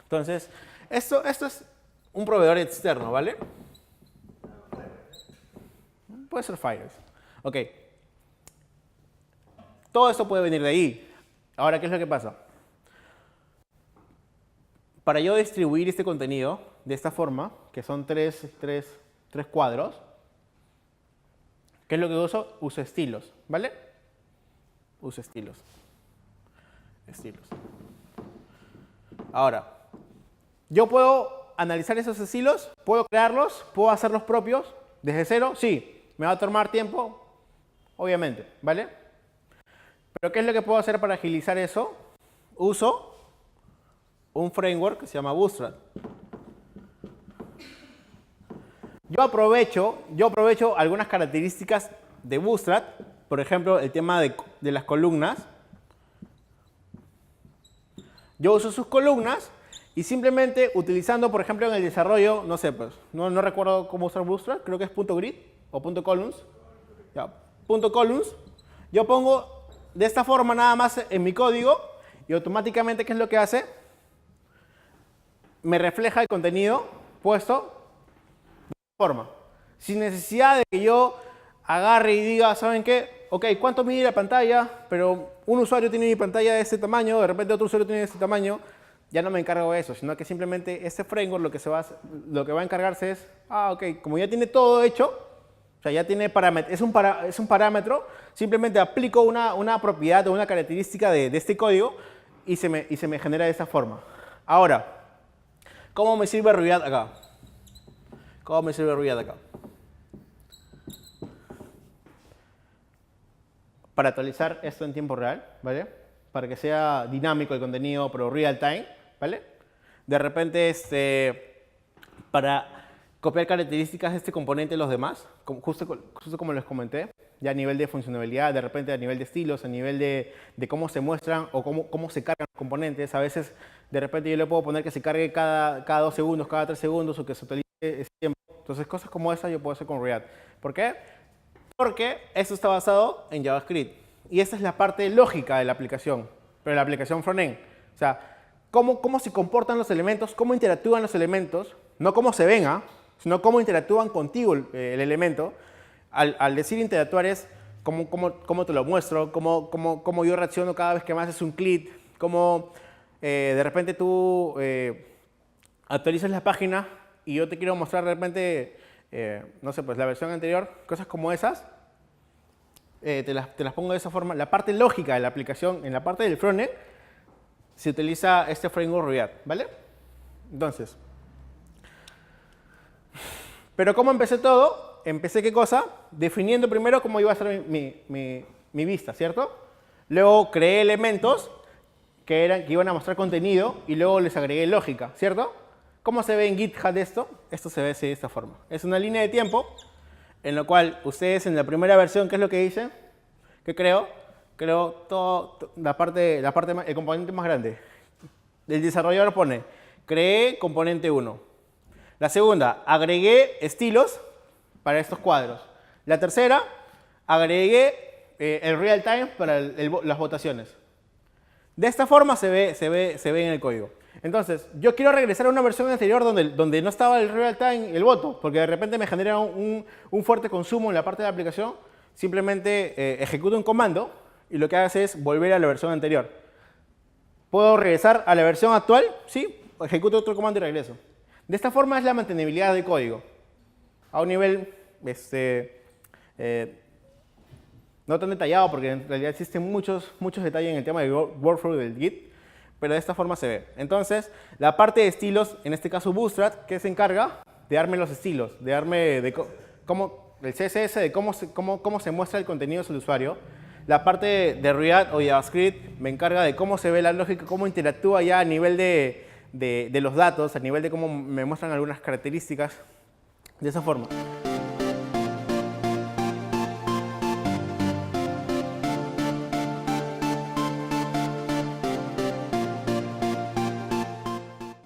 Entonces, esto es un proveedor externo, ¿vale? Puede ser Firebase. Ok. Todo esto puede venir de ahí. Ahora, ¿qué es lo que pasa? Para yo distribuir este contenido de esta forma, que son tres cuadros, ¿qué es lo que uso? Uso estilos, ¿vale? Uso estilos. Ahora, yo puedo analizar esos estilos, puedo crearlos, puedo hacerlos propios desde cero, sí. ¿Me va a tomar tiempo? Obviamente, ¿vale? Pero ¿qué es lo que puedo hacer para agilizar eso? Uso un framework que se llama Bootstrap. Yo aprovecho algunas características de Bootstrap, por ejemplo, el tema de las columnas. Yo uso sus columnas y simplemente utilizando, por ejemplo, en el desarrollo, no sé, pues, no recuerdo cómo usar Bootstrap, creo que es .grid o .columns. Ya, .columns. Yo pongo de esta forma nada más en mi código y automáticamente, ¿qué es lo que hace? Me refleja el contenido puesto de esta forma. Sin necesidad de que yo agarre y diga, ¿saben qué? Ok, ¿cuánto mide la pantalla? Pero un usuario tiene mi pantalla de este tamaño, de repente otro usuario tiene de este tamaño. Ya no me encargo de eso, sino que simplemente este framework lo que va a encargarse es, ok, como ya tiene todo hecho, o sea, ya tiene es un parámetro, simplemente aplico una propiedad o una característica de este código y se me genera de esa forma. Ahora, ¿cómo me sirve React acá? ¿Cómo me sirve React acá? Para actualizar esto en tiempo real, ¿vale? Para que sea dinámico el contenido, pero real time, ¿vale? De repente, para copiar características de este componente en los demás, justo como les comenté, ya a nivel de funcionalidad, de repente a nivel de estilos, a nivel de cómo se muestran o cómo se cargan los componentes. A veces, de repente yo le puedo poner que se cargue cada 2 segundos, cada 3 segundos o que se actualice ese tiempo. Entonces, cosas como esas yo puedo hacer con React. ¿Por qué? Porque esto está basado en JavaScript. Y esta es la parte lógica de la aplicación, pero la aplicación frontend. O sea, cómo se comportan los elementos, cómo interactúan los elementos, no cómo se ven, sino cómo interactúan contigo el elemento. Al decir interactuar es cómo te lo muestro, cómo yo reacciono cada vez que me haces un clic, cómo de repente tú actualizas la página y yo te quiero mostrar de repente, no sé, pues la versión anterior, cosas como esas, te las pongo de esa forma. La parte lógica de la aplicación, en la parte del frontend, se utiliza este framework React, ¿vale? Entonces, pero ¿cómo empecé todo? Empecé, ¿qué cosa? Definiendo primero cómo iba a ser mi vista, ¿cierto? Luego creé elementos que iban a mostrar contenido y luego les agregué lógica, ¿cierto? ¿Cómo se ve en GitHub esto? Esto se ve así, de esta forma. Es una línea de tiempo en la cual ustedes en la primera versión, ¿qué es lo que dicen? ¿Qué creo? Creo todo, el componente más grande. El desarrollador pone, creé componente 1. La segunda, agregué estilos para estos cuadros. La tercera, agregué el real time para las votaciones. De esta forma se ve en el código. Entonces, yo quiero regresar a una versión anterior donde no estaba el real time, el voto, porque de repente me genera un fuerte consumo en la parte de la aplicación. Simplemente ejecuto un comando y lo que hace es volver a la versión anterior. ¿Puedo regresar a la versión actual? Sí, ejecuto otro comando y regreso. De esta forma es la mantenibilidad del código. A un nivel no tan detallado, porque en realidad existen muchos detalles en el tema del workflow del Git, pero de esta forma se ve. Entonces, la parte de estilos, en este caso Bootstrap, que se encarga de darme los estilos, de darme el CSS, de cómo se muestra el contenido del usuario. La parte de React o JavaScript me encarga de cómo se ve la lógica, cómo interactúa ya a nivel de los datos, a nivel de cómo me muestran algunas características, de esa forma.